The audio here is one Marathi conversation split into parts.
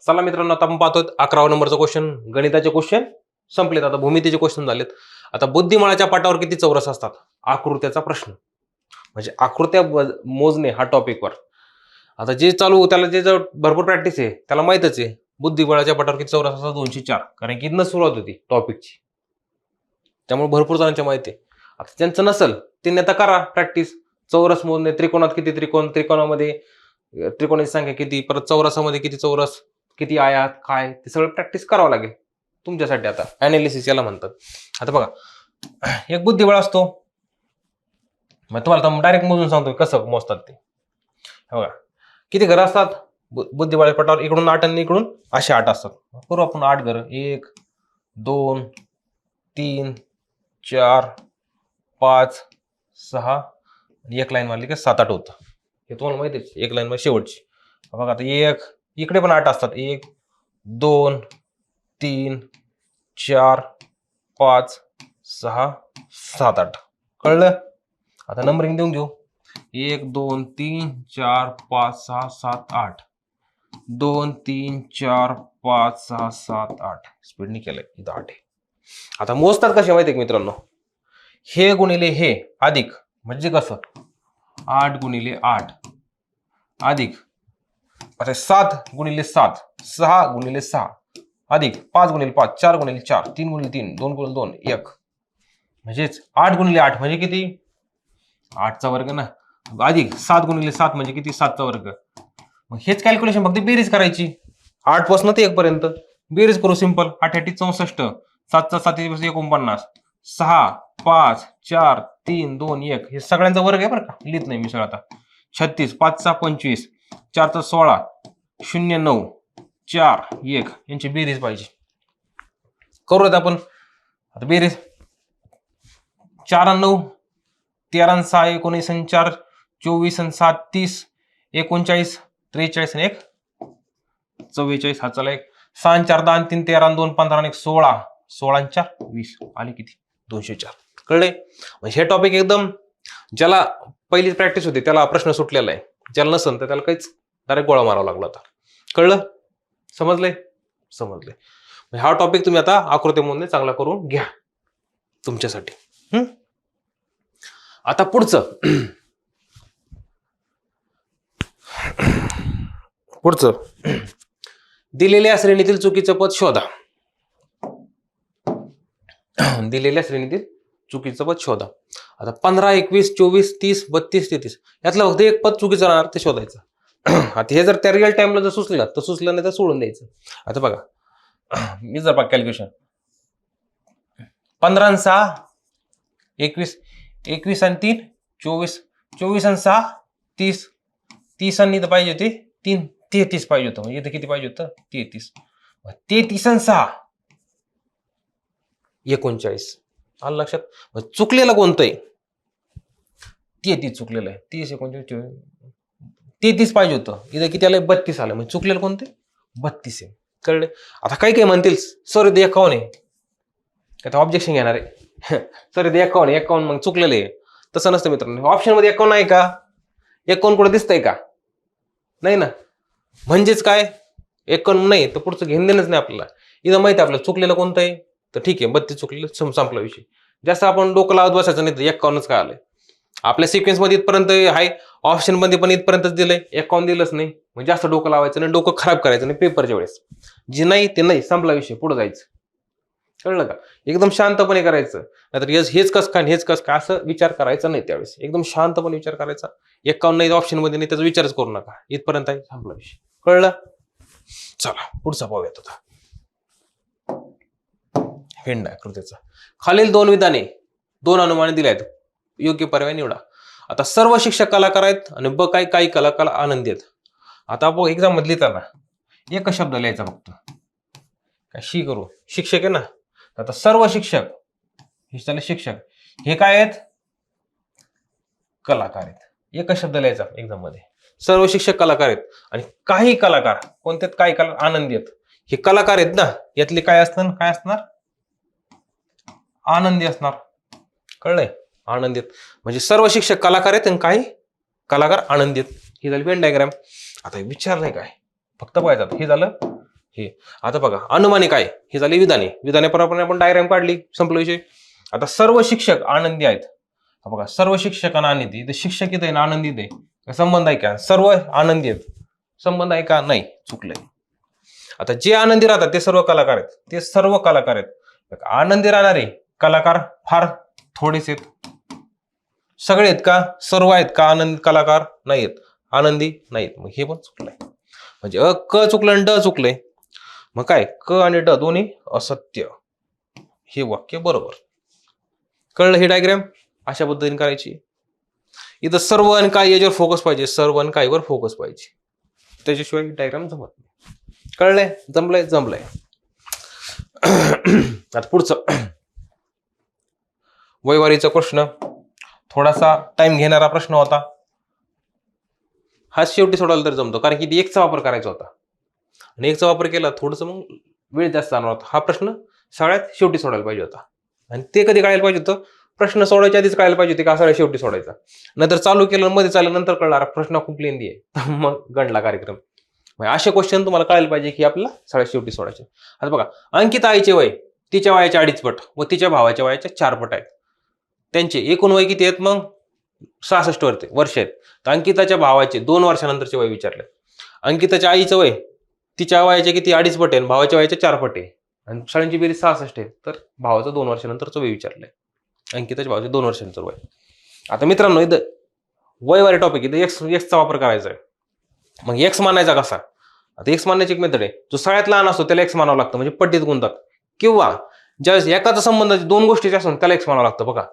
चला मित्रांनो, आता आपण पाहतोय 11 नंबरचा क्वेश्चन. गणिताचे क्वेश्चन संपलेत, आता भूमितीचे क्वेश्चन झालेत. आता बुद्धिमाळाच्या पाटावर किती चौरस असतात? आकृत्याचा प्रश्न, म्हणजे आकृत्या मोजणे हा टॉपिकवर. आता जे चालू त्याला जे भरपूर प्रॅक्टिस आहे त्याला माहितच आहे बुद्धिबळाच्या पाटावर किती चौरस असतात. 204, कारण की इथनं सुरुवात होती टॉपिकची, त्यामुळे भरपूर जणांच्या माहिती आहे. आता ज्यांचं नसल त्यांनी आता करा प्रॅक्टिस. चौरस मोजणे, त्रिकोणात किती त्रिकोण, त्रिकोणामध्ये त्रिकोणाची संख्या किती, परत चौरसामध्ये किती चौरस, किती आयात, काय, ते सगळं प्रॅक्टिस करावं लागेल तुमच्यासाठी. आता अनालिसिस याला म्हणतात. आता बघा, एक बुद्धिबळ असतो, मग तुम्हाला डायरेक्ट मोजून सांगतो कसं मोजतात ते. बघा, किती घरं असतात बुद्धिबळाच्या पटावर? इकडून 8 आणि इकडून असे 8 असतात. करू आपण 8 घरं. 1 2 3 4 5 6 आणि एक लाईन मारली की 7-8 होतं. हे तुम्हाला माहिती आहे, एक लाईन मध्ये शेवटची. बघा आता इकडे पण 8 असतात. 1 2 3 4 5 6 7 8. कळलं? आता नंबरिंग देऊन घेऊ. 1 2 3 4 5 6 7 8. 2 3 4 5 6 7 8. स्पीडने केलंय, इथं 8 आहे. आता मोजतात कसे माहिती आहे मित्रांनो? हे गुणिले हे अधिक, म्हणजे कसं 8 गुणिले 8 अधिक, आता 7 गुणिले 7, 6 गुणिले 6 अधिक 5 गुणिले 5, 4 गुणिले 4, 3 गुणिले 3, 2 गुणिले 2, 1. म्हणजेच 8 गुणिले 8 म्हणजे किती? 8चा वर्ग ना, अधिक 7 गुणिले 7 म्हणजे किती? 7चा वर्ग. मग हेच कॅल्क्युलेशन, फक्त बेरीज करायची 8 पासून ते 1 पर्यंत. बेरीज करू सिंपल. 8 8 64, 7चा 7 49, 6 5 4 3 2 1. हे सगळ्यांचा वर्ग आहे बरं का, लिहित नाही मी सगळं आता. 36, 5चा 25, 4चा 16, 0 9 4 1. यांची बेरीज पाहिजे. करूयात आपण आता बेरीज. 4 आणि 9 13 आणि 6 19 आणि 4 24 आणि 7 30, 39 43 आणि 1 44. हा चला, 1 6 आणि 4 10 आणि 3 13 आणि 2 15 आणि 1 16, 16 आणि 4 20. आले किती? 204. कळले? म्हणजे हे टॉपिक एकदम, ज्याला पहिली प्रॅक्टिस होती त्याला प्रश्न सुटलेला आहे. ज्याला नसेल तर त्याला काहीच डायरेक्ट गोळा मारावा लागला होता. कळलं? समजलंय? समजलंय. हा टॉपिक तुम्ही आता आकृतीमध्ये चांगला करून घ्या तुमच्यासाठी. आता पुढचं दिलेल्या श्रेणीतील चुकीचं पद शोधा. दिलेल्या श्रेणीतील चुकीचं पद शोधा. आता 15 21 24 30 32 33 यातलं फक्त एक पद चुकीचं राहणार, ते शोधायचं. आता हे जर त्या रिअल टाइमला जर सुचलं तर सुचलं, नाही तर सोडून द्यायचं. आता बघा, मी जर कॅल्क्युलेशन 15 आणि 6 21, 21 आणि 3 24, 24 आणि 6 30, 30 आणि इथं पाहिजे होते 3 33 पाहिजे होतं. म्हणजे इथं किती पाहिजे होतं? 33. 33 आणि 6 39. आलं लक्षात? चुकलेलं कोणतं आहे? 33 चुकलेलं आहे. 30 39 33 पाहिजे होतं, इथं किती आलं? 32 आलं. म्हणजे चुकलेलं कोणते? 32 आहे. कळले? आता काही काही म्हणतील सर इथे 51 आहे, काय ऑब्जेक्शन घेणार आहे. सर इथे 51 51 मग चुकलेलं आहे. तसं नसतं मित्रांनो. ऑप्शन मध्ये 51 आहे का? 51 कुठं दिसतंय का? नाही ना. म्हणजेच काय, 51 नाही तर पुढचं घेणं देणंच नाही आपल्याला. इथं माहिती आहे आपल्याला चुकलेलं कोणतं आहे, तर ठीक आहे 32 चुकलेलं, संपला विषय. जास्त आपण डोकं लावत बसायचं नाही. तर 51च काय आलंय आपल्या सिक्वेन्स मध्ये इथपर्यंत आहे, ऑप्शन मध्ये पण इथपर्यंतच दिलंय, 51 दिलंच नाही. म्हणजे जास्त डोकं लावायचं नाही, डोकं खराब करायचं नाही पेपरच्या वेळेस. जे नाही ते नाही, संपला विषय, पुढे जायचं. कळलं का? एकदम शांतपणे करायचं. नाहीतर हेच कस काय हेच कस काय असं विचार करायचा नाही त्यावेळेस. एकदम शांतपणे विचार करायचा. 51 नाही ऑप्शन मध्ये नाही, त्याचा विचारच करू नका. इथपर्यंत आहे, संपला विषय. कळलं? चला पुढचा पाहूयात आता. हेंड आकृतीचा. खालील 2 विधाने 2 अनुमाने दिले आहेत, योग्य पर्याय निवडा. आता सर्व शिक्षक कलाकार आहेत आणि काही कलाकार आनंदी आहेत. आता आपण एक्झाम मध्ये लिहिताना एकच शब्द लिहायचा फक्त. काय करू, शिक्षक आहे ना. आता सर्व शिक्षक, हे झाले शिक्षक, हे काय आहेत? कलाकार आहेत. एकच शब्द लिहायचा एक्झाम मध्ये. सर्व शिक्षक कलाकार आहेत आणि काही कलाकार, कोणते? काही कलाकार आनंदी आहेत. हे कलाकार आहेत ना, यातले काय असणार? आनंदी असणार. कळलंय? आनंदी आहेत. म्हणजे सर्व शिक्षक कलाकार आहेत आणि काही कलाकार आनंदी आहेत. ही झाली वेन डायग्राम. आता विचार नाही काय, फक्त पाहायचं. हे झालं हे. आता बघा अनुमानिक आहे हे झाली विधाने. विधानेप्रमाणे आपण डायग्राम काढली, संपला विषय. आता सर्व शिक्षक आनंदी आहेत. बघा सर्व शिक्षकांना आनंदी, इथे शिक्षक इथे आनंदी आहे, संबंध आहे का? सर्व आनंदी आहेत, संबंध आहे का? नाही, चुकलंय. आता जे आनंदी राहतात ते सर्व कलाकार आहेत, ते सर्व कलाकार आहेत. आनंदी राहणारे कलाकार फार थोडेच आहेत. सगळे आहेत का? सर्व आहेत का आनंदी कलाकार? नाही आहेत, आनंदी नाहीत. मग हे पण चुकलंय. म्हणजे क चुकलं आणि ड चुकलंय. मग काय क आणि ड दोन्ही असत्य. हे वाक्य बरोबर. कळलं? हे डायग्राम अशा पद्धतीने करायची. इथं सर्व आणि काय याच्यावर फोकस पाहिजे, सर्व आणि कायवर फोकस पाहिजे, त्याच्याशिवाय डायग्राम जमत नाही. कळलंय? जमलंय? जमलंय. आता पुढचं वैवारीचा प्रश्न, थोडासा टाइम घेणारा प्रश्न होता. हा शेवटी सोडवला तर जमतो, कारण की एकचा वापर करायचा होता आणि एकचा वापर केला थोडंसं मग वेळ जास्त जाणार होता. हा प्रश्न सगळ्यात शेवटी सोडायला पाहिजे होता. आणि ते कधी कळायला पाहिजे होतं? प्रश्न सोडायच्या आधीच कळायला पाहिजे होते का सगळ्यात शेवटी सोडायचा. नंतर चालू केलं, मध्ये चाललं, नंतर कळणार प्रश्न खूप लेंदी आहे, मग गणला कार्यक्रम. असे क्वेश्चन तुम्हाला कळायला पाहिजे की आपल्याला सगळ्यात शेवटी सोडायचे. आता बघा अंकिता आईचे वय तिच्या वयाच्या 2.5 पट व तिच्या भावाच्या वयाच्या 4 पट आहेत. त्यांचे एकूण वय किती आहेत? मग 66 वर्ष आहेत. तर अंकिताच्या भावाचे 2 वर्षानंतरचे वय विचारले. अंकिताच्या आईचं वय तिच्या वयाचे किती? 2.5 पट आहे, भावाच्या वयाच्या 4 पट आहे, आणि सगळ्यांची बेरीज 66 आहे. तर भावाचं 2 वर्षानंतरचं वय विचारलंय. अंकिताच्या भावाचे 2 वर्षानंतर वय. आता मित्रांनो इथं वयवारी टॉपिक, इथं एक्सचा वापर करायचा आहे. मग एक्स मानायचा कसा? आता एक्स मानण्याची एक मेथड आहे. जो सगळ्यात लहान असतो त्याला एक्स मानावं लागतं, म्हणजे पट्टीत गुणतात. किंवा ज्यावेळेस एकाचा संबंध 2 गोष्टीचा असतो त्याला एक्स मानावं लागतं. बघा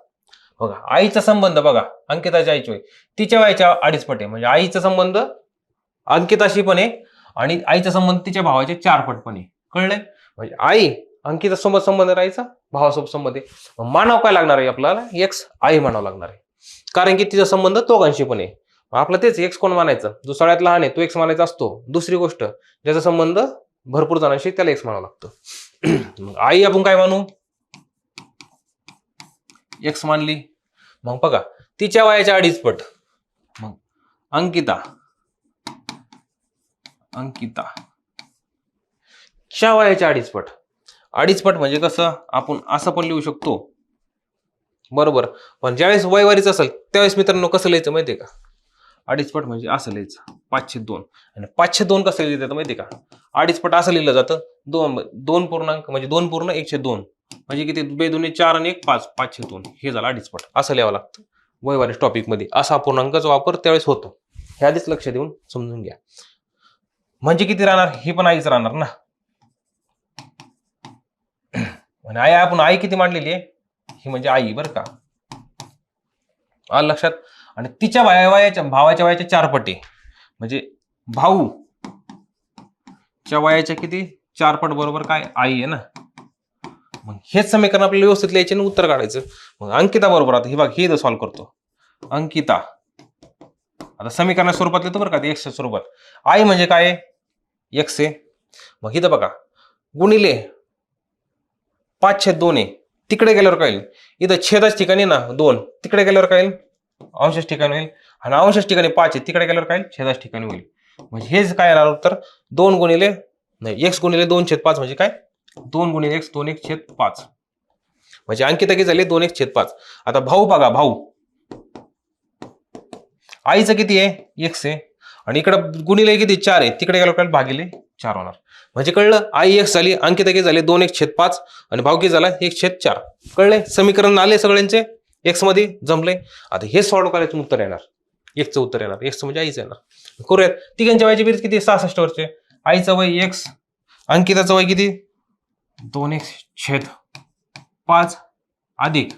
बघा आईचा संबंध, बघा अंकिताच्या आईची वय तिच्या वयाच्या 2.5 पट आहे, म्हणजे आईचा संबंध अंकिताशी पण आहे आणि आईचा संबंध तिच्या भावाच्या 4 पट पण आहे. कळलंय? म्हणजे आई अंकिता सोबत संबंध राहायचा, भावासोबत संबंध आहे. मानाव काय लागणार आहे आपल्याला? एक्स आई मानावं लागणार आहे, कारण की तिचा संबंध दोघांशी पण आहे. आपलं तेच एक्स कोण मानायचं? जो सगळ्यात लहान आहे तो एक्स मानायचा असतो. दुसरी गोष्ट ज्याचा संबंध भरपूर जणांशी त्याला एक्स मानावं लागतं. मग आई आपण काय मानू? एक्स मानली. मग बघा तिच्या वयाच्या 2.5 पट, मग अंकिता च्या वयाच्या 2.5 पट. 2.5 पट म्हणजे कसं? आपण असं पण लिहू शकतो, बरोबर. पण ज्यावेळेस वयवारीच असेल त्यावेळेस मित्रांनो कसं लिहायचं माहितीये का? 2.5 पट म्हणजे असं लिहायचं 502. आणि 502 कसं लिहिलं माहितीये का? 2.5 पट असं लिहिलं जातं, 2 पूर्णांक म्हणजे 2/1/2 म्हणजे किती? 2 2 4 आणि 1 5, 502. हे झालं 2.5 पट. असं लिहावं लागतं वयवारी टॉपिक मध्ये. असा अपूर्णांकाचा वापर त्यावेळेस होतो, हे आधीच लक्ष देऊन समजून घ्या. म्हणजे किती राहणार? हे पण आईच राहणार ना. आणि आपण आई किती मांडलेली आहे? ही म्हणजे आई, बरं का, आलं लक्षात. आणि तिच्या भावाच्या वयाच्या 4 पटी, म्हणजे भाऊ च्या वयाच्या किती? 4 पट बरोबर काय? आई आहे ना. मग हेच समीकरण आपल्याला व्यवस्थित लिहायचे आणि उत्तर काढायचं. मग अंकिता बरोबर, आता हे बघ हे सॉल्व्ह करतो. अंकिता आता समीकरणाच्या स्वरूपात लिहितो बरं का, ते एक्सच्या स्वरूपात. आई म्हणजे काय? एक्स आहे. मग इथं बघा गुणिले 5/2 आहे, तिकडे गेल्यावर काय होईल? इथं छेदाच ठिकाणी ना 2, तिकडे गेल्यावर काय होईल? अंशच ठिकाणी होईल. आणि अंशच ठिकाणी 5 आहे, तिकडे गेल्यावर काय? छेदाच ठिकाणी होईल. म्हणजे हेच काय येणार उत्तर? 2 गुणिले नाही x गुणिले 2/5 म्हणजे काय? 2 गुणिले x 2/1/5. म्हणजे अंकिता किती झाले? 2/1/5. आता भाऊ बघा, भाऊ आईचं किती आहे? x आहे, आणि इकडं गुणिले किती? 4 आहे, तिकडे गेल्यावर काय? भागिले 4 होणार. म्हणजे कळलं? आई x झाली, अंकिता किती झाले? 2/1/5 आणि भाऊ किती झाला? 1/4. कळले? समीकरण आले सगळ्यांचे एक्स मध्ये, जमले. आता हे सॉल्व्ह करायचं उत्तर येणार, एक्सचं उत्तर येणार. एक्स म्हणजे आईचं येणार. करूयात. तिघांच्या वयाची बेरीज किती? 66 वर्षे. आईचं वय x, अंकिताचं वय किती? 2/1/5 अधिक,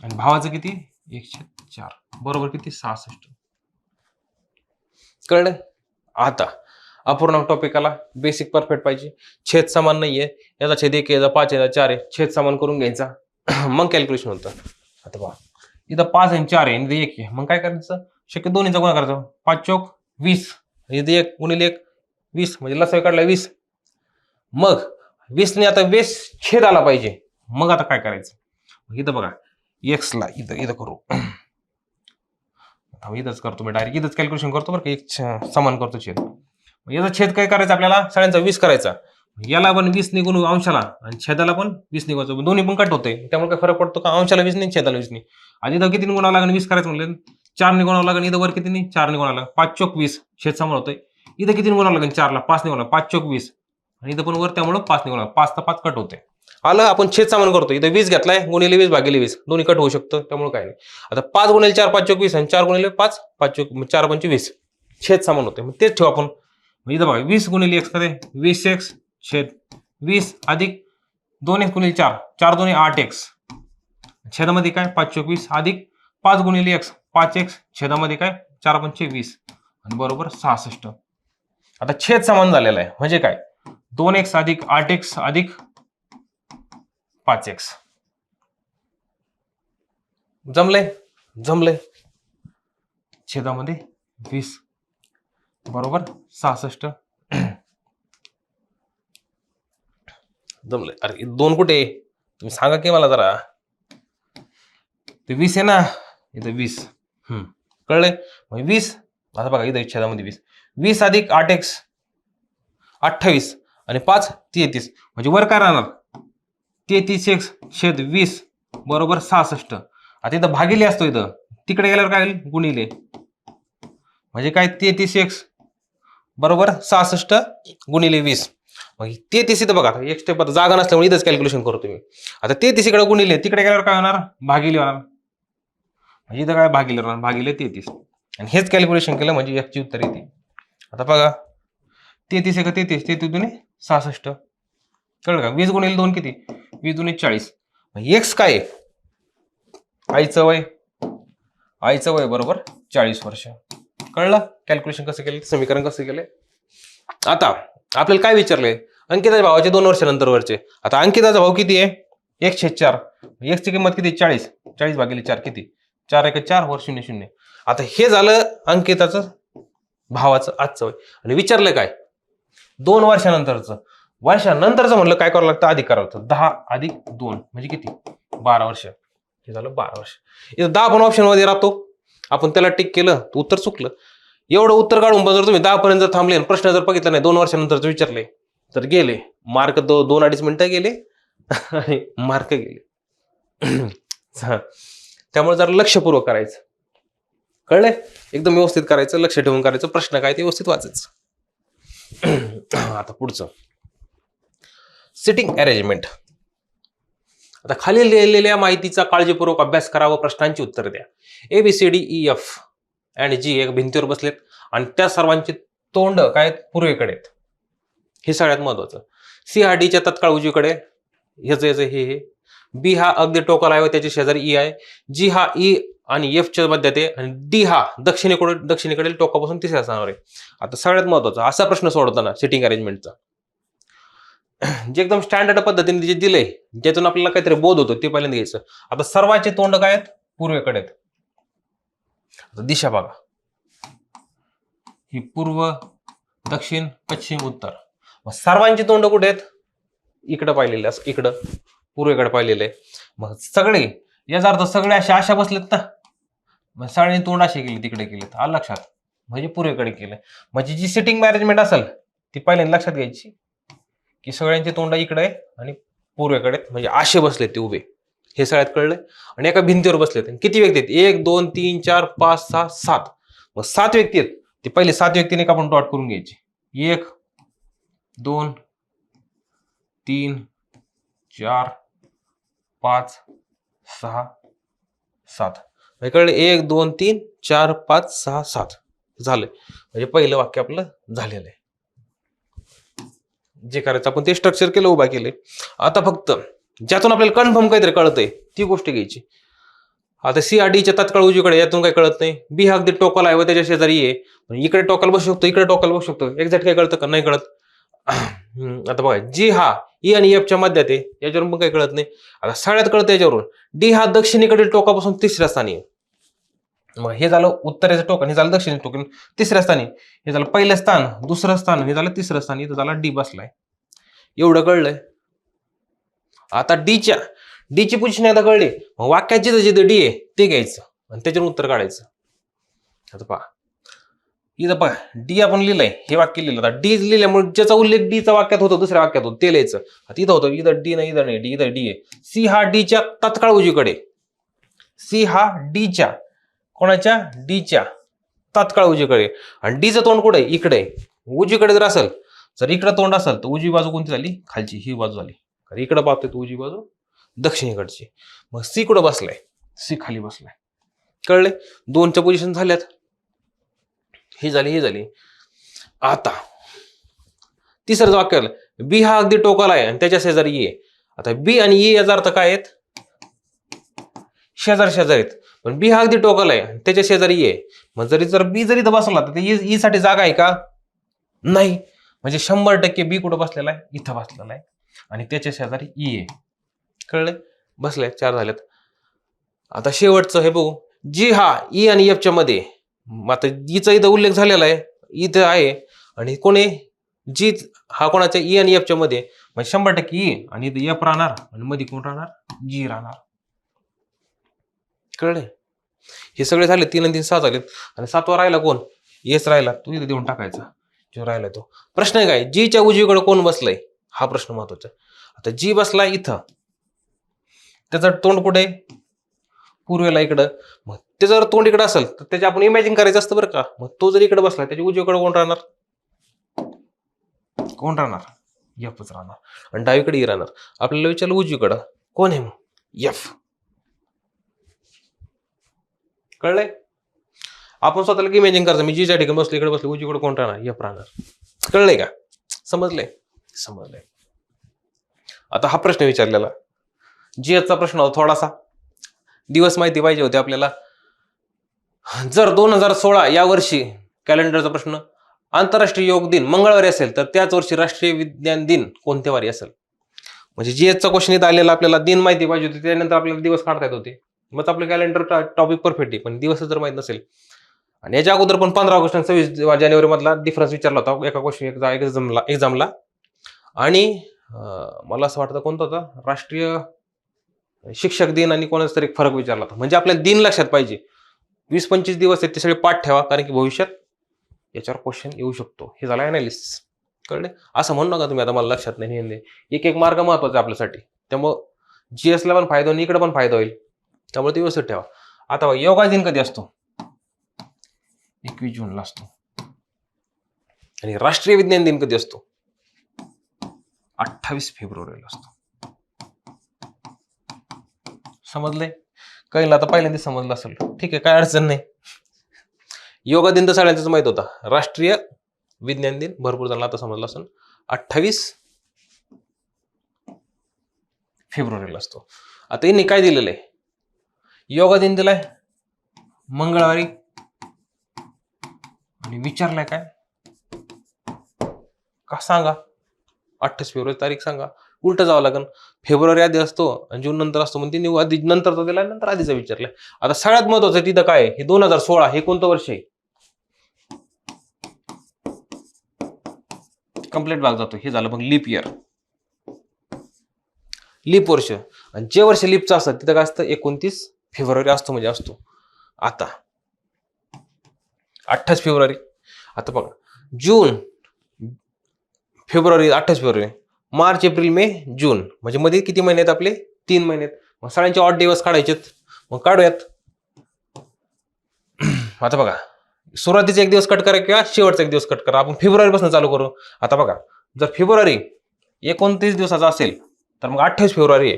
आणि भावाचं किती? 1/4 बरोबर किती? 66. कळलं? आता अपूर्णांक टॉपिक आला. बेसिक परफेक्ट पाहिजे. छेद समान नाहीये, याचा छेद 1 याचा 5 याचा 4 आहे, छेद समान करून घ्यायचा, मग कॅल्क्युलेशन होतं. आता पहा इथं 5 आणि 4 आहे आणि 1 आहे, मग काय करायचं? शक्य दोन्हीचा गुणा करायचा. 5 चौक 20, इथे 1 गुणिले 1 20, म्हणजे लसावी काढला 20. मग 20 ने आता 20 छेद आला पाहिजे. मग आता काय करायचं? इथं बघा x ला इथं करू, इथंच करतो मी डायरेक्ट, इथंच कॅल्क्युलेशन करतो बरं का, एक समान करतो छेद. याचा छेद काय करायचा आपल्याला, सगळ्यांचा 20 करायचा. याला पण 20 निघून अंशाला आणि छेदाला पण 20 निघायचं, दोन्ही पण कट होते. त्यामुळे काय फरक पडतो का, अंशाला 20 नाही छेदाला 20 नाही. आणि इथं किती गुणावं लागेल, 20 करायचं म्हणलं 4 ने गुणावं लागेल. इथं वर किती नाही 4 ने गुणावं लागेल. 5 चोक 20 छेद समान होतंय. इथं किती गुणावं लागेल 4 ला 5 ने गुणावं, 5 चोक 20 आणि इथं पण वर त्यामुळे 5 ने गुणावं, 5 तर 5 कट होते. आलं, आपण छेद समान करतो. इथं 20 घेतलाय, गुणिले 20 भागिले 20 दोन्ही कट होऊ शकतं, त्यामुळे काय नाही. आता 5 गुणिले 4 5 चोक 20 आणि 4 गुणिले 5 5 चोक 4 पंचे 20 छेद समान होते. मग तेच ठेवू आपण. इथं बघा 20 गुणिले x मध्ये 20x छेद 20 अधिक 2x गुणिले 4 4 दोन्ही 8x छेदामध्ये काय 5 चोक 20 अधिक 5 गुणिले x 5x छेदामध्ये काय 4 पंचे 20 आणि बरोबर 66. आता छेद समान झालेला आहे म्हणजे काय 2x अधिक 8x अधिक 5x. जमलंय जमलंय. छेदामध्ये 20 बरोबर 66. जमलंय. अरे 2 कुठे, तुम्ही सांगा की मला जरा. ते 20 आहे ना, इथं 20 कळलंय. मग 20 आता बघा इथं छेदामध्ये 20 20 अधिक 8x 28 आणि 5 33 म्हणजे वर काय राहणार 33x छेद 20 बरोबर 66. आता इथं भागिले असतो, इथं तिकडे गेल्यावर काय होईल गुणिले, म्हणजे काय 33x बरोबर 66 गुणिले 20. मग 33 इथं बघा एक स्टेप आता जागा नसल्यामुळे इथंच कॅल्क्युलेशन करतो मी. आता 33 इकडे गुणिले, तिकडे गेल्यावर काय होणार भागिले होणार, म्हणजे इथं काय भागिले होणार भागिले 33 आणि हेच कॅल्क्युलेशन केलं म्हणजे f ची उत्तर येते. आता बघा 33 एक 33 33 दुने 66 कळलं का. 20 गुणिले 2 किती 20 दुने 40. x काय आईचं वय बरोबर 40 वर्ष. कळलं कॅल्क्युलेशन कसं केलं, समीकरण कसं केलंय. आता आपल्याला काय विचारलंय अंकिताच्या भावाचे 2 वर्षानंतरवरचे. आता अंकिताचा भाव किती आहे 1/4. x ची किंमत किती 40 40 भागिले 4 किती 4 1 4 वर 0 0. आता हे झालं अंकिताचं भावाचं आजचं वय. आणि विचारलं काय 2 वर्षानंतरचं. वर्षानंतरचं म्हणलं काय करावं लागतं अधिक करावं लागतं. 10 अधिक 2 म्हणजे किती 12 वर्ष. हे झालं 12 वर्ष. इथं 10 पण ऑप्शन मध्ये राहतो, आपण त्याला टिक केलं तर उत्तर चुकलं. एवढं उत्तर काढून जर तुम्ही 10 पर्यंत थांबले प्रश्न जर बघितला नाही 2 वर्षानंतर विचारले तर गेले मार्क 2-2.5 मिनिटं गेले आणि मार्क गेले. त्यामुळे जरा लक्षपूर्वक करायचं, कळलंय एकदम व्यवस्थित करायचं, लक्ष ठेवून करायचं, प्रश्न काय ते व्यवस्थित वाचायचं. आता पुढचं सिटिंग अरेंजमेंट. आता खाली लिहिलेल्या माहितीचा काळजीपूर्वक अभ्यास करावा, प्रश्नांची उत्तर द्या. ABCDEF आणि G एक भिंतीवर बसलेत आणि त्या सर्वांची तोंड काय पूर्वेकडे आहेत, हे सगळ्यात महत्वाचं. C हा D च्या तत्काळ उजवीकडे, ह्याचं हे B हा अगदी टोकाला आहे व त्याच्या शेजारी E आहे. G हा E आणि F च्या मध्यात आहे आणि D हा दक्षिणेकडील टोकापासून तिसऱ्या स्थानावर आहे. आता सगळ्यात महत्वाचा असा प्रश्न सोडवताना सिटिंग अरेंजमेंटचा जे एकदम स्टँडर्ड पद्धतीने जे दिलंय ज्यातून आपल्याला काहीतरी बोध होतो ते पहिल्यांदा घ्यायचं. आता सर्वांचे तोंड काय आहेत पूर्वेकडे आहेत. आता दिशा बघा ही पूर्व दक्षिण पश्चिम उत्तर. मग सर्वांची तोंड कुठे आहेत इकडे पाहिलेले, असं इकडं पूर्वेकडे पाहिलेलं आहे. मग सगळे याचा अर्थ सगळे अशा बसलेत ना, मग सगळ्यांनी तोंड असे केले तिकडे केलेत, आलं लक्षात, म्हणजे पूर्वेकडे केलंय. म्हणजे जी सिटिंग मॅनेजमेंट असेल ती पहिल्यांदा लक्षात घ्यायची की सगळ्यांचे तोंड इकडे आहे आणि पूर्वेकडे म्हणजे असे बसलेत ते उभे, हे सगळ्यात कळलंय. आणि एका भिंतीवर बसलेत. किती व्यक्ती आहेत 1 2 3 4 5 6 7. मग 7 व्यक्ती आहेत, ते पहिले 7 व्यक्तीने आपण डॉट करून घ्यायचे. 1 2 3 4 5 6 7. कळले 1 2 3 4 5 6 7 झालं. म्हणजे पहिलं वाक्य आपलं झालेलं आहे. जे करायचं आपण ते स्ट्रक्चर केलं, उभा केले. आता फक्त ज्यातून आपल्याला कन्फर्म काहीतरी कळतंय ती गोष्ट घ्यायची. आता C हा D च्या तत्काळ उजवीकडे, यातून काही कळत नाही. B हा अगदी टोकाला आहे व त्याच्या शेजारी आहे, इकडे टोकाला बसू शकतो इकडे टोकाला बसू शकतो, एक्झॅक्ट काय कळतं का नाही कळत. आता बघा G हा E आणि F च्या मध्यात आहे, याच्यावरून पण काही कळत नाही. आता सगळ्यात कळतं याच्यावरून D हा दक्षिणेकडील टोकापासून तिसऱ्या स्थानी आहे. मग हे झालं उत्तरेचं टोक, हे झालं दक्षिण टोक तिसऱ्या स्थानी, हे झालं पहिलं स्थान, दुसरं स्थान, हे झालं तिसरं स्थान, इथं झाला D बसलाय. एवढं कळलंय. आता डी ची पोझिशन एकदा कळली, मग वाक्याची जिथे D आहे ते घ्यायचं आणि त्याच्यावर उत्तर काढायचं. आता पहा इथं बघा डी आपण लिहिलंय, हे वाक्य लिहिलं. आता डी लिहिल्यामुळे ज्याचा उल्लेख डीचा वाक्यात होतो दुसऱ्या वाक्यात होतो ते लिहायचं. आता इथं होतं इथं डी नाही, इथं नाही, डी इथं डी आहे. सी हा डीच्या तत्काळ उजवीकडे, सी हा डीच्या कोणाच्या डीच्या तात्काळ उजवीकडे, आणि डीचं तोंड कुठे इकडे उजवीकडे जर असेल, जर इकडे तोंड असेल तर उजवी बाजू कोणती झाली, खालची ही बाजू झाली. इकडे पाहतोय तर उजवी बाजू दक्षिणेकडची. मग सी कुठं बसलाय, सी खाली बसलाय. कळले, दोनच्या पोझिशन झाल्यात, ही झाली ही झाली. आता तिसरं वाक्य आलं, बी हा अगदी टोकाला आहे आणि त्याच्या शेजारी ए. आता बी आणि ए याचा अर्थ काय आहेत, शेजारी शेजारी आहेत. पण बी हा अगदी टोकाला आहे आणि त्याच्या शेजारी ए. मग जर बी जरी इथं बसला तर ई साठी जागा आहे का, नाही. म्हणजे 100% बी कुठं बसलेला आहे, इथं बसलेला आहे आणि त्याच्या शेजारी ई आहे. कळले, बसले, 4 झालेत. आता शेवटचं हे बघू, जी हा ई आणि एफच्या मध्ये, आता ईचा इथं उल्लेख झालेला आहे, इथं आहे, आणि कोणी जी हा कोणाच्या ई आणि एफच्या मध्ये, म्हणजे 100% ई आणि इथं एफ राहणार आणि मध्ये कोण राहणार, जी राहणार. कळले, हे सगळे झाले, 3 आणि 3 6 झालेत. आणि 7वा राहिला कोण, एस राहिला, तो इथं देऊन टाकायचा जो राहिला तो. प्रश्न आहे काय, जीच्या उजवीकडे कोण बसलंय, हा प्रश्न महत्वाचा. आता जी बसलाय इथं, त्याचं तोंड कुठे, पूर्वेला इकडं. मग ते जर तोंड इकडे असेल तर त्याचे आपण इमॅजिन करायचं असतं बरं का. मग तो जर इकडे बसला त्याच्या उजवीकडे कोण राहणार, कोण राहणार, एफच राहणार. आणि डावीकडे ई राहणार. आपल्याला विचारलं उजवीकडं कोण आहे, मग एफ. कळलंय, आपण स्वतःला इमॅजिन करायचं, मी जीच्या ठिकाणी बसलो, इकडे बसलो, उजवीकडे कोण राहणार, एफ राहणार. कळलंय का, समजलंय, समजलंय. आता हा प्रश्न विचारलेला जीएसचा प्रश्न होता, थोडासा दिवस माहिती पाहिजे होते आपल्याला. जर 2016 या वर्षी कॅलेंडरचा प्रश्न, आंतरराष्ट्रीय योग दिन मंगळवारी असेल तर त्याच वर्षी राष्ट्रीय विज्ञान दिन कोणत्या वारी असेल. म्हणजे जीएसचा क्वेश्चन इथं आलेला, आपल्याला दिन माहिती पाहिजे होते, त्यानंतर आपल्याला दिवस काढता येत होते. मग आपलं कॅलेंडर टॉपिक परफेक्ट आहे, पण दिवस जर माहित नसेल. आणि याच्या अगोदर पण 15 ऑगस्ट आणि 26 जानेवारी मधला डिफरन्स विचारला होता एका क्वेश्चन एक्झामला. आणि मला असं वाटतं कोणता होता, राष्ट्रीय शिक्षक दिन आणि कोणाचा तरी फरक विचारला होता. म्हणजे आपल्याला दिन लक्षात पाहिजे. 20-25 दिवस आहेत ते सगळे पाठ ठेवा, कारण की भविष्यात याच्यावर क्वेश्चन येऊ शकतो. हे झालं अनालिसिस. कळले, असं म्हणू नका तुम्ही आता मला लक्षात नाही. एक एक मार्ग महत्वाचा आहे आपल्यासाठी, त्यामुळं जीएसला पण फायदा होईल, इकडे पण फायदा होईल, त्यामुळे ते व्यवस्थित ठेवा. आता योगा दिन कधी असतो, 21 जूनला असतो. आणि राष्ट्रीय विज्ञान दिन कधी असतो, 28 फेब्रुवारीला असतो. समजलंय, कळलं, आता पहिल्यांदा समजलं असेल, ठीक आहे, काय अडचण नाही. योगा दिन तर सगळ्यांचाच माहित होता, राष्ट्रीय विज्ञान दिन भरपूर जणांना आता समजलं असेल, 28 फेब्रुवारीला असतो. आता यांनी काय दिलेलं आहे, योगा दिन दिलाय मंगळवारी, आणि विचारलाय काय का सांगा, 28 फेब्रुवारी तारीख सांगा. उलट जावं लागेल, फेब्रुवारी आधी असतो आणि जून नंतर असतो, म्हणजे तिने आधी नंतरचा दिला, नंतर आधीचा विचारलाय. आता सगळ्यात महत्वाचं तिथं काय, हे 2016 हे कोणतं वर्ष आहे, कंप्लीट भाग जातो. हे झालं मग लीप इयर, लीप वर्ष. आणि जे वर्ष लीपचं असतं तिथं काय असतं, 29 फेब्रुवारी असतो, म्हणजे असतो. आता 28 फेब्रुवारी. आता बघा, जून फेब्रुवारी 28 फेब्रुवारी, मार्च एप्रिल मे जून, म्हणजे मध्ये किती महिने आहेत आपले, 3 महिने आहेत. मग सगळ्यांचे ऑड दिवस काढायचेत, मग काढूयात. आता बघा, सुरुवातीचा एक दिवस कट करा किंवा शेवटचा एक दिवस कट करा. आपण फेब्रुवारी पासून चालू करू. आता बघा, जर फेब्रुवारी 29 दिवसाचा असेल तर मग 28 फेब्रुवारी आहे,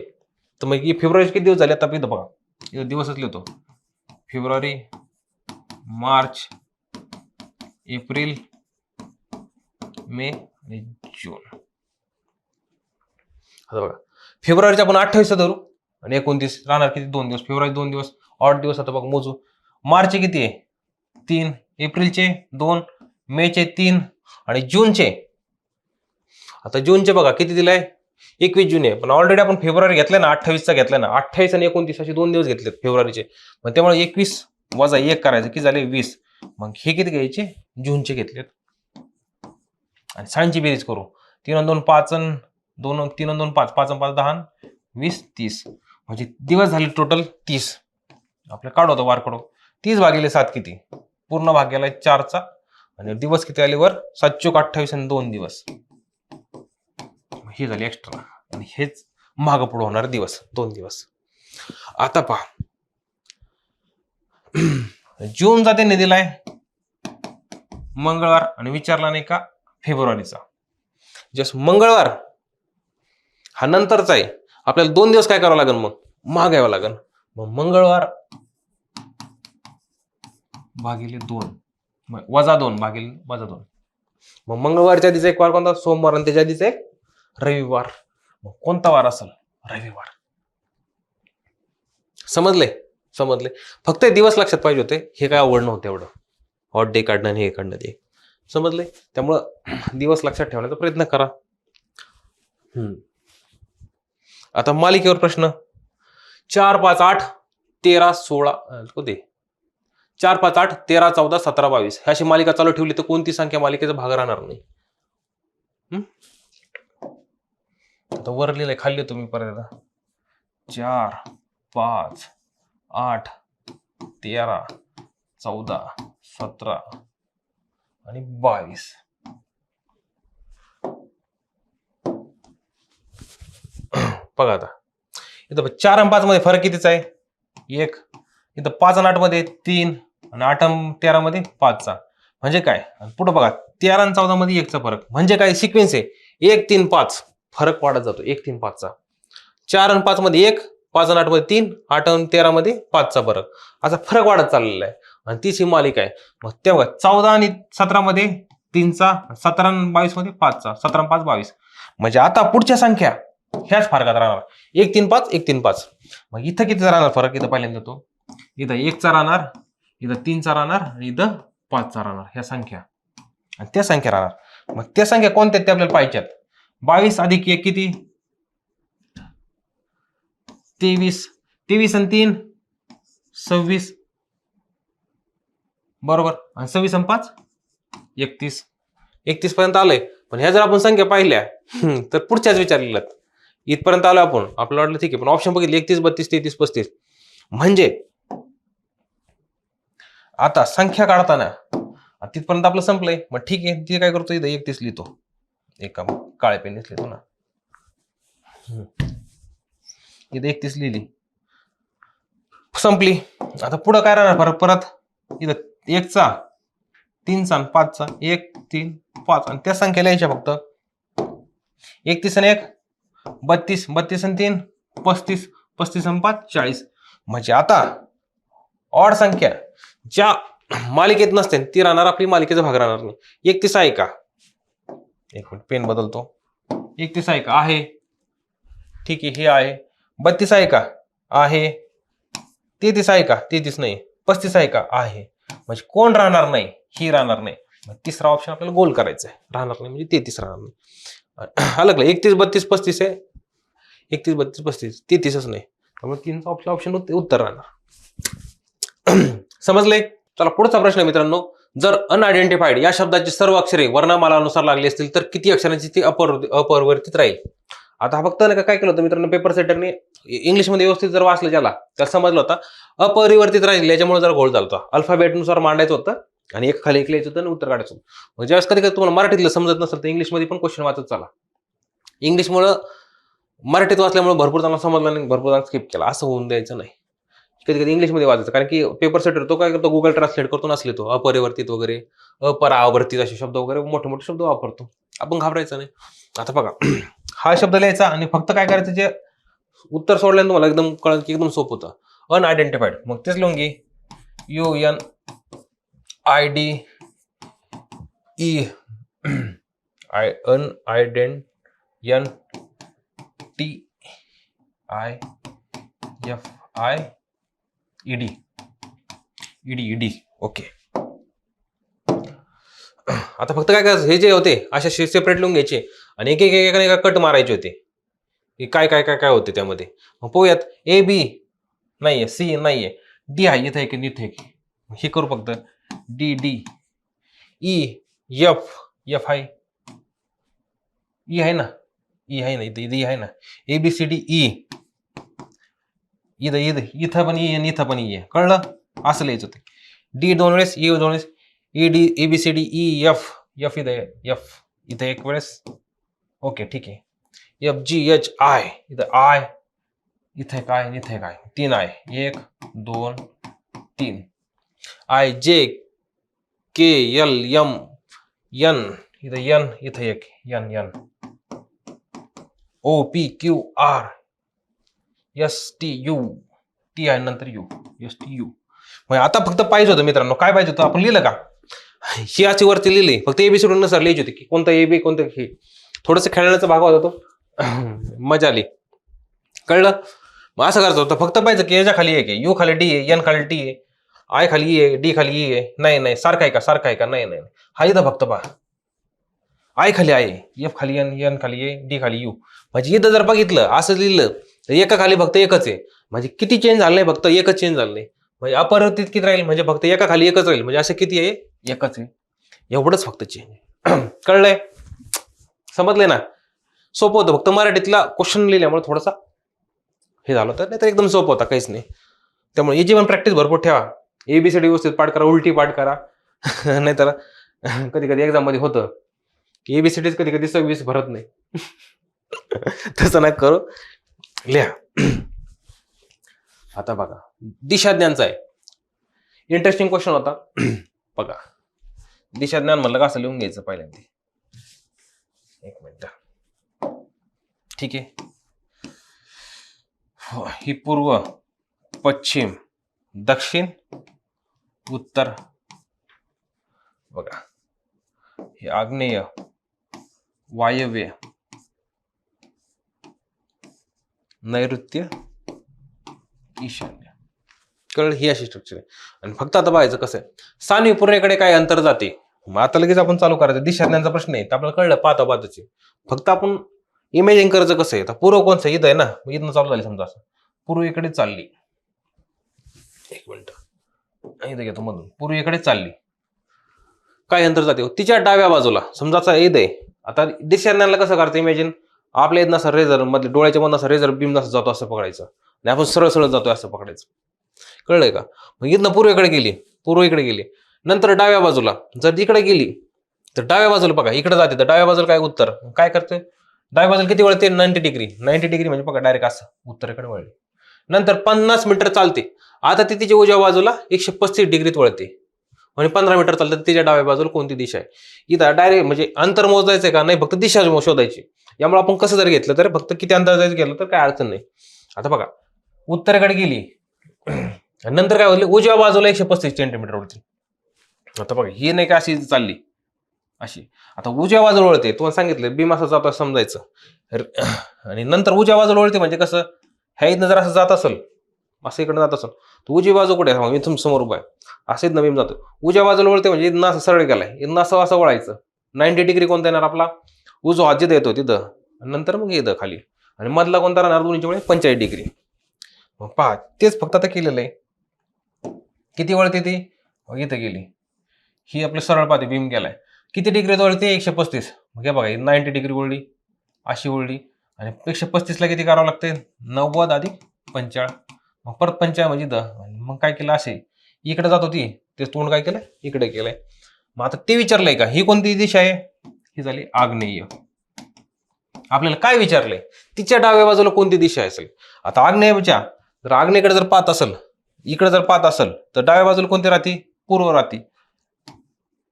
तर मग फेब्रुवारीचे किती दिवस झाले, आता इथं बघा, इथं दिवसच लिहितो, फेब्रुवारी, मार्च, एप्रिल, मे आणि जून. आता बघा, फेब्रुवारीचे आपण 28 धरू आणि 29 राहणार किती, 2 दिवस. फेब्रुवारी 2 दिवस, ऑड दिवस. आता बघा मोजू, मार्चचे किती आहे, 3, एप्रिलचे 2, मेचे 3 आणि जूनचे, आता जूनचे बघा किती दिलाय, 21 जून आहे. पण ऑलरेडी आपण फेब्रुवारी घेतलाय ना, 28चा घेतलाय ना, 28 आणि 29 असे 2 दिवस घेतलेत फेब्रुवारीचे. मग त्यामुळे 21 वजा 1 करायचं, किती झाले 20. मग हे किती घ्यायचे, जूनचे घेतलेत. आणि साईनची बेरीज करू, 3 आणि 2 5 आणि 2 3 आणि 2 5, 5 आणि 5 10, 20 30, म्हणजे दिवस झाले टोटल 30. आपल्या काढू होतं वार काढू, 30 भागिले 7 किती, पूर्ण भाग गेलाय 4चा आणि दिवस किती आले वर 728 आणि 2 दिवस, हे झाले एक्स्ट्रा आणि हेच मागं पुढे होणारे दिवस 2 दिवस. आता पहा जूनचा त्यांनी दिलाय मंगळवार आणि विचारला नाही का फेब्रुवारीचा. जस्ट मंगळवार हा नंतरचा आहे, आपल्याला 2 दिवस काय करावं लागेल, मग मागावं लागेल. मग मंगळवार भागिले 2 वजा 2 भागिले वजा 2. मग मंगळवारच्या आधीचा एक वार कोणता, सोमवार, आणि त्याच्या आधीचा एक रविवार. मग कोणता वार असेल, रविवार. समजले. फक्त दिवस लक्षात पाहिजे होते, हे काय आवड नव्हतं एवढं, हॉट डे काढणं आणि हे काढणं ते. समजले. त्यामुळं दिवस लक्षात ठेवण्याचा प्रयत्न करा. आता मालिकेवर प्रश्न 4, 5, 8, 13, 16 होते. 4, 5, 8, 13, 14, 17, 22 अशी मालिका चालू ठेवली तर कोणती संख्या मालिकेचा भाग राहणार नाही. आता वर लिहिलंय, खाली तुम्ही परत 4, 5, 8, 13, 14, 17 आणि 22. बघा आता इथं 4 आणि 5 मध्ये फरक कितीचा आहे, 1. इथं 5 आणि 8 मध्ये 3 आणि 8 आणि 13 मध्ये 5चा. म्हणजे काय, पुढे बघा 13 आणि 14 मध्ये 1चा फरक. म्हणजे काय, सिक्वेन्स आहे 1, 3, 5 फरक वाढत जातो, 1, 3, 5चा. 4 आणि 5 मध्ये 1, 5 आणि 8 मध्ये 3, 8 आणि 13 मध्ये 5चा फरक. असा फरक वाढत चाललेला आहे आणि तीच ही मालिका आहे. मग तेव्हा 14 आणि 17 मध्ये 3चा, 17 आणि 22 मध्ये 5चा, 17 आणि 5 22. म्हणजे आता पुढच्या संख्या ह्याच फरकात राहणार, 1, 3, 5, 1, 3, 5. मग इथं कितीचा राहणार फरक, इथं पहिल्यांदा तो इथं 1चा राहणार, इथं 3चा राहणार आणि इथं 5चा राहणार. ह्या संख्या आणि त्या संख्या राहणार. मग त्या संख्या कोणत्या ते आपल्याला पाहिजेत. 22 अधिक 1 किती, 23. 23 आणि 3 26 बरोबर, आणि 26 आणि 5 31. 31 पर्यंत आलंय. पण ह्या जर आपण संख्या पाहिल्या तर पुढच्याच विचारलेल्या इथपर्यंत आलो आपण, आपल्याला वाटलं ठीक आहे, पण ऑप्शन बघितले 31, 32, 33, 35. म्हणजे आता संख्या काढताना तिथपर्यंत आपलं संपलंय. मग ठीक आहे, ते काय करतो, इथं 31 लिहितो, एका काळ्या पेननेच लिहितो ना. इथं 31 लिहिली, संपली. आता पुढं काय राहणार परत, इथं 1चा, 3चा आणि 5चा, 1, 3, 5 आणि त्या संख्या लिहायच्या फक्त. 31 आणि 1 32, 32 आणि 3 35, 35 आणि 5 40. म्हणजे आता ऑड संख्या ज्या मालिकेत नसते ती राहणार, आपली मालिकेचा भाग राहणार नाही. 31 आहे का, एक मिनिट पेन बदलतो. 31 आहे का, आहे, ठीक आहे, हे आहे. 32 आहे का, आहे. 33 आहे का, 33 नाही. 35 आहे का, आहे. म्हणजे कोण राहणार नाही, ही राहणार नाही. तिसरा ऑप्शन आपल्याला गोल करायचा आहे, राहणार नाही म्हणजे 33 राहणार नाही. अलग 31, 32, 35 आहे, 31, 32, 35, 33च नाही. त्यामुळे 3चा ऑप्शन उत्तर राहणार. समजले. चला पुढचा प्रश्न मित्रांनो, जर अनआयडेंटिफाईड या शब्दाची सर्व अक्षरे वर्णमालानुसार लागली असतील तर किती अक्षरांची ती अपरिवर्तित राहील. आता हा फक्त काय केलं होतं मित्रांनो, पेपर सेटरने इंग्लिशमध्ये व्यवस्थित जर वाचलं ज्याला त्याला समजलं होतं अपरिवर्तित राहील, याच्यामुळे जर घोळ झाला होता. अल्फाबेटनुसार मांडायचं होतं आणि एक खाली एक लिहायचं होतं आणि उत्तर काढायचं होतं. मग ज्यावेळेस कधी कधी तुम्हाला मराठीतलं समजत नसेल तर इंग्लिशमध्ये पण क्वेश्चन वाचत चला. इंग्लिशमुळं मराठीत वाचल्यामुळे भरपूर जणांना समजलं नाही, भरपूर जणांना स्किप केला, असं होऊन द्यायचं नाही. कधी कधी इंग्लिशमध्ये वाचायचं, कारण की पेपर सेटर तो काय करतो, गुगल ट्रान्सलेट करतो, नसले तो अपरिवर्तित वगैरे, अपरावर्तित असे शब्द वगैरे मोठे मोठे शब्द वापरतो. आपण घाबरायचं नाही. आता बघा हा शब्द लिहायचा आणि फक्त काय करायचं, जे उत्तर सोडल्यानं तुम्हाला एकदम कळलं की एकदम सोपं होतं. अनआयडेंटिफाईड, मग तेच लिहून घे, UNIDE UNIDFIED ओके. आता फक्त काय करायचं, हे जे होते अशा सेपरेट लिहून घ्यायचे आणि एक एक कट मारायचे होते, काय काय काय काय होते त्यामध्ये. मग पाहूयात, AB नाहीये, C नाहीये, D आहे, इथे एक इथे एक, हे करू फक्त D EF आहे, E आहे ना, E आहे ना, इथे आहे ना, ABCDE, इथं पण E आणि इथं पण E आहे, कळलं. असं लिहायचं होतं. D 2 वेळेस, E 2 वेळेस, ABCD EF एफ इथं एक वेळेस ओके ठीक आहे. FGHI इथं आय इथे काय 3 आहे 1 2 3. IJKLM N इथं N इथं एक N OPQR STU T आहे नंतर U STU. मग आता फक्त पाहिजे होतं मित्रांनो, काय पाहिजे होतं आपण लिहिलं का? ही अशी वरती लिहिली, फक्त ABCD नसर लिहायची होती की कोणतं AB कोणतं हे. थोडंसं खेळण्याचा भाग होता तो, मजा आली. कळलं? मग असं करायचं होतं, फक्त पाहिजे की याच्या खाली एक आहे, U खाली D आहे, N खाली T आहे, I खाली E आहे, D खाली E आहे. नाही सारखं आहे का? नाही हा इथं फक्त पहा, I खाली I आहे, F खाली N खाली E, D खाली U. म्हणजे इथं जर बघितलं असं लिहिलं तर एका खाली फक्त एकच आहे. म्हणजे किती चेंज झालं नाही, फक्त एकच चेंज झालं नाही. म्हणजे अपरिवर्तित किती राहील, म्हणजे फक्त एका खाली एकच राहील. म्हणजे असं किती आहे, एकच आहे. एवढंच फक्त चेंज. कळलंय? समजलंय ना? सोपं होतं, फक्त मराठीतला क्वेश्चन लिहिल्यामुळे थोडासा हे झालं होतं, नाही तर एकदम सोपं होता, काहीच नाही. त्यामुळे याची पण प्रॅक्टिस भरपूर ठेवा. ABCD व्यवस्थित पाठ करा, उलटी पाठ करा. नाहीतर कधी कधी एक्झाम मध्ये होतं की ABCD कधी कधी 26 भरत नाही. तसं नाही करू, लिहा. आता बघा, दिशा ज्ञानचा आहे, इंटरेस्टिंग क्वेश्चन होता. बघा, दिशा ज्ञान म्हणलं का असं लिहून घ्यायचं पहिल्यांदा. एक मिनिट, ठीक आहे. ही पूर्व, पश्चिम, दक्षिण, उत्तर. बघा, हे आग्नेय, वायव्य, नैऋत्य, ईशान्य. कळलं? ही अशी स्ट्रक्चर आहे. आणि फक्त आता बघायचं कसं आहे, सानवी पूर्णेकडे काय अंतर जाते. मग आता लगेच आपण चालू करायचं, दिशाज्ञानचा प्रश्न आहे, आपल्याला कळलं पाहताची. फक्त आपण इमेजिंग करायचं कसं आहे. पूर्व कोणचं इथं आहे ना, इथनं चालू झाली समजा, असं पूर्वेकडे चालली. एक मिनिट, इथं घेतो मधून, पूर्वेकडे चालली, काय अंतर जाते तिच्या डाव्या बाजूला, समजा असा ईद आहे. आता दिशाज्ञानाला कसं करायचं इमेजिन, आपल्या इथनं असं रेझर मध्ये डोळ्याच्या मधनं असं रेझर बीम असं जातो, असं पकडायचं आणि आपण सरळ जातोय असं पकडायचं. कळलंय का? मग इथनं पूर्व इकडे गेली, नंतर डाव्या बाजूला जर इकडे गेली तर डाव्या बाजूला बघा इकडे जाते, तर डाव्या बाजूला काय उत्तर काय करते, डाव्या बाजूला किती वळते, 90 डिग्री म्हणजे बघा डायरेक्ट असं उत्तरेकडे वळली. नंतर 50 मीटर चालते, आता ती तिच्या उजव्या बाजूला 135 डिग्रीत वळते. म्हणजे 15 मीटर चालतं, तिच्या डाव्या बाजूला कोणती दिशा आहे. इथं डायरेक्ट म्हणजे अंतर मोजायचंय का नाही, फक्त दिशा शोधायची. यामुळे आपण कसं जर घेतलं तर फक्त किती अंतर जायचं गेलं तर काय अडचण नाही. आता बघा, उत्तरेकडे गेली, नंतर काय होईल, उजव्या बाजूला 135 सेंटीमीटर वरती. आता बघा, ही नाही का अशी चालली अशी, आता उजव्या बाजूला वळते, तुम्हाला सांगितलं बीम असं जातो समजायचं. आणि नंतर उजव्या बाजूला वळते म्हणजे कसं, ह्या इथनं जर असं जात असेल, असं इकडे जात असेल, तर उजवी बाजू कुठे आहे, इथून समोर उभा आहे, असं इथनं बीम जातो. उजव्या बाजूला वळते म्हणजे इथनं असं सरळ गेलाय, इथनं असं वळायचं. 90 डिग्री कोणता येणार आपला, उजवा हात जिथं येतो तिथं, नंतर मग येतं खाली, आणि मधला कोणता राहणार दोन्हीच्या वेळी 45 डिग्री. मग पहा, तेच फक्त आता केलेलं आहे. किती वळते ती, इथं गेली, ही आपलं सरळ पाहते, बीम गेलाय, किती डिग्री वळते, 135. मग हे बघा, 90 डिग्री वळली, अशी वळली, आणि 135 ला किती करावं लागते, 90 अधिक 45, मग परत 45 म्हणजे 10. मग काय केलं, असे इकडे जात होती, ते तोंड काय केलं, इकडे केलंय. मग आता ते विचारलंय का, ही कोणती दिशा आहे, ही झाली आग्नेय. आपल्याला काय विचारलंय, तिच्या डाव्या बाजूला कोणती दिशा असेल. आता आग्नेयच्या जर आग्नेयकडे जर पाहत असेल, इकडे जर पाहत असेल, तर डाव्या बाजूला कोणती राहते, पूर्व राहते,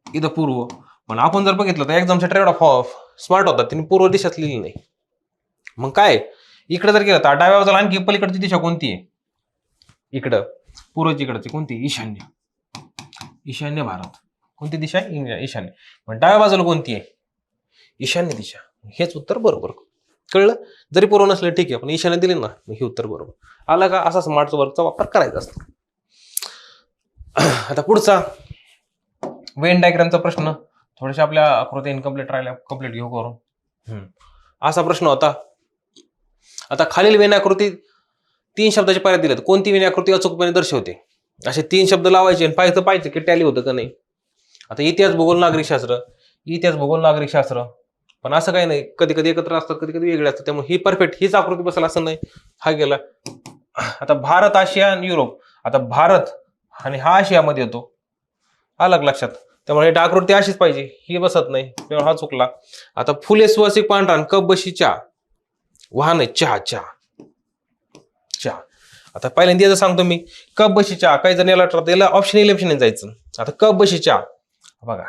इथं पूर्व. पण आपण जर बघितलं तर एक्झाम सेंटर एवढा स्मार्ट होता, तिने पूर्व दिशाच लिहिली नाही. मग काय, इकडे जर गेलं तर डाव्या बाजूला आणखी पलीकडची दिशा कोणती आहे, इकडं पूर्वची इकडची कोणती, ईशान्य भारत. कोणती दिशा आहे, ईशान्य. पण डाव्या बाजूला कोणती आहे, ईशान्य दिशा. हेच उत्तर बरोबर. कळलं? जरी पूर्व नसलं ठीक आहे, पण ईशान्य दिले ना, हे उत्तर बरोबर आलं का. असा स्मार्ट वर्कचा वापर करायचा असतो. आता पुढचा वेन डायग्रामचा प्रश्न, थोडेसे आपल्या आकृती इनकम्प्लीट राहिल्या, कम्प्लीट घेऊ करून. असा प्रश्न होता. आता खालील वेन आकृती 3 शब्दाचे पर्याय दिलेत, कोणती वेन आकृती अचूकपणे दर्शवते. असे 3 शब्द लावायचे आणि पाहायचं की टॅली होतं का नाही. आता इतिहास भूगोल नागरिक शास्त्र, पण असं काही नाही, कधी कधी एकत्र असतात, कधी कधी वेगळे असतात. त्यामुळे ही परफेक्ट हीच आकृती बसेल असं नाही. हा गेला. आता भारत, आशिया आणि युरोप. आता भारत आणि हा आशियामध्ये येतो, अलग लक्षात. त्यामुळे ही आकृती अशीच पाहिजे, ही बसत नाही, त्यामुळे हा चुकला. आता फुले सुवासिक पांढरा आणि कप बशी चहा, वाहन आहे चहा चहा चहा. आता पहिल्यांदा याचं सांगतो मी, कप बशी चहा. काही जण याला याला ऑप्शन इलेक्शन जायचं. आता कप बशी चहा बघा,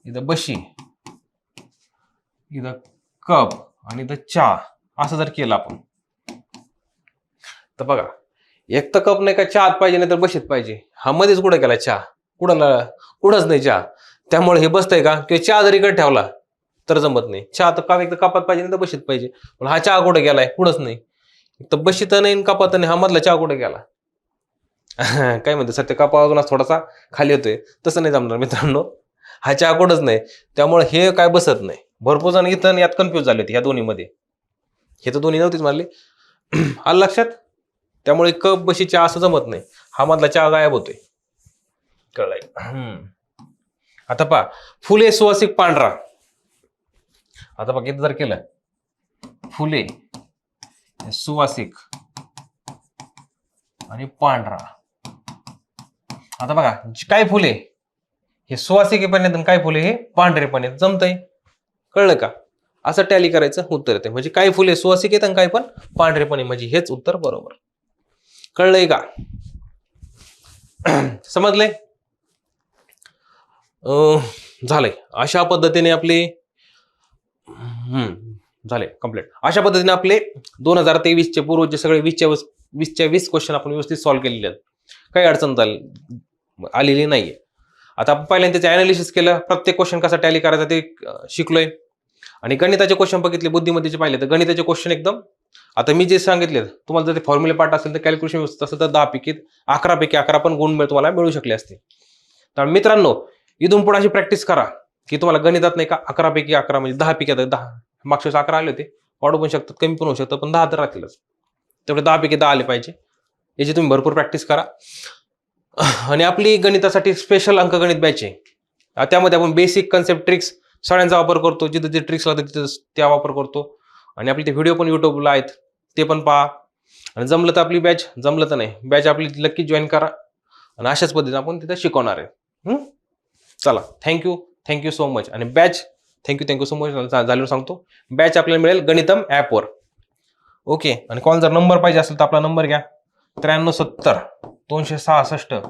इथं बशी, इथं कप आणि इथं चहा, असं जर केलं आपण तर बघा, एक तर कप नाही का चहात पाहिजे, नाही तर बशीत पाहिजे. हा मध्येच कुठं गेला चहा, कुठंच नाही चहा. त्यामुळे हे बसतंय का, किंवा चहा जर इकडे ठेवला तर जमत नाही. चहा तर का एक तर कपात पाहिजे, नाही तर बशीत पाहिजे. पण हा चहा कुठे गेलाय, कुठंच नाही. तर बशीत नाही कपात नाही, हा मधला चहा कुठे गेला. काय म्हणते सत्य, कपा अजून थोडासा खाली येतोय, तसं नाही जमणार मित्रांनो. हा चहा कुठंच नाही, त्यामुळे हे काय बसत नाही. भरपूर जण इथं यात कन्फ्युज झाले होते ह्या दोन्हीमध्ये. हे तर दोन्ही नव्हतीच मारली. आलं लक्षात. त्यामुळे कप बशी चहा असं जमत नाही, हा मधला चहा गायब होतोय. कळलंय. आता पहा, फुले सुवासिक पांढरा. आता बघा इथं जर केलं फुले सुवासिक आणि पांढरा. आता बघा, काय फुले हे सुवासिक पण आहेत, काय फुले हे पांढरे पण आहेत. जमतंय. कळलं का. असं टॅली करायचं, उत्तर येते. म्हणजे काय फुले सुवासिक आहेत आणि काय पण पांढरे पण आहे, म्हणजे हेच उत्तर बरोबर. कळलंय का. समजलंय. झालंय. अशा पद्धतीने आपले झाले कंप्लीट. अशा पद्धतीने आपले 2023चे पूर्वचे सगळे 20 क्वेश्चन आपण व्यवस्थित सॉल्व्ह केलेले आहेत. काही अडचण आलेली नाहीये. आता आपण पहिल्यांदा त्याचे अनालिसिस केलं, प्रत्येक क्वेश्चन कसा टॅली करायचा ते शिकलोय. आणि गणिताचे क्वेश्चन बघितले, बुद्धिमत्तेचे पाहिले तर गणिताचे क्वेश्चन एकदम, आता मी जे सांगितले तुम्हाला जर ते फॉर्म्युले पार्ट असेल तर कॅल्क्युलेशन व्यवस्थित असेल तर 10 पैकी 11 पण गुण तुम्हाला मिळू शकले असते. तर मित्रांनो, इथून पुढे अशी प्रॅक्टिस करा की तुम्हाला गणितात नाही का 11 पैकी 11 म्हणजे 10 पैकी 10, मागच्या 11 आले होते, वाढू पण शकतात, कमी पण होऊ शकतात, पण 10 तर राहतीलच. तेवढे 10 पैकी 10 आले पाहिजे. याची तुम्ही भरपूर प्रॅक्टिस करा. आणि आपली गणितासाठी स्पेशल अंकगणित बॅच आहे. त्यामध्ये आपण बेसिक कन्सेप्ट, ट्रिक्स सगळ्यांचा वापर करतो. जिथे जे ट्रिक्स लागतात तिथे त्या वापर करतो. आणि आपले ते व्हिडिओ पण युट्यूबला आहेत, ते पण पहा. आणि जमलं तर आपली बॅच, जमलं तर नाही बॅच आपली नक्की जॉईन करा. आणि अशाच पद्धतीने आपण तिथे शिकवणार आहे. चला, थँक्यू सो मच. आणि बॅच थँक्यू सो मच झाल्यावर सांगतो. बॅच आपल्याला मिळेल गणितम ॲपवर. ओके. आणि कॉल जर नंबर पाहिजे असेल तर आपला नंबर घ्या, 9370 266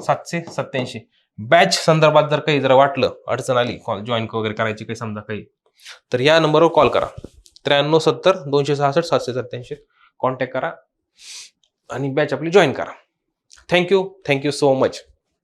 787. बॅच संदर्भात जर काही वाटलं, अडचण आली, कॉल जॉईन वगैरे करायची काही समजा काही, तर या नंबरवर कॉल करा. 9370 266 787 कॉन्टॅक्ट करा आणि बॅच आपली जॉईन करा. Thank you so much.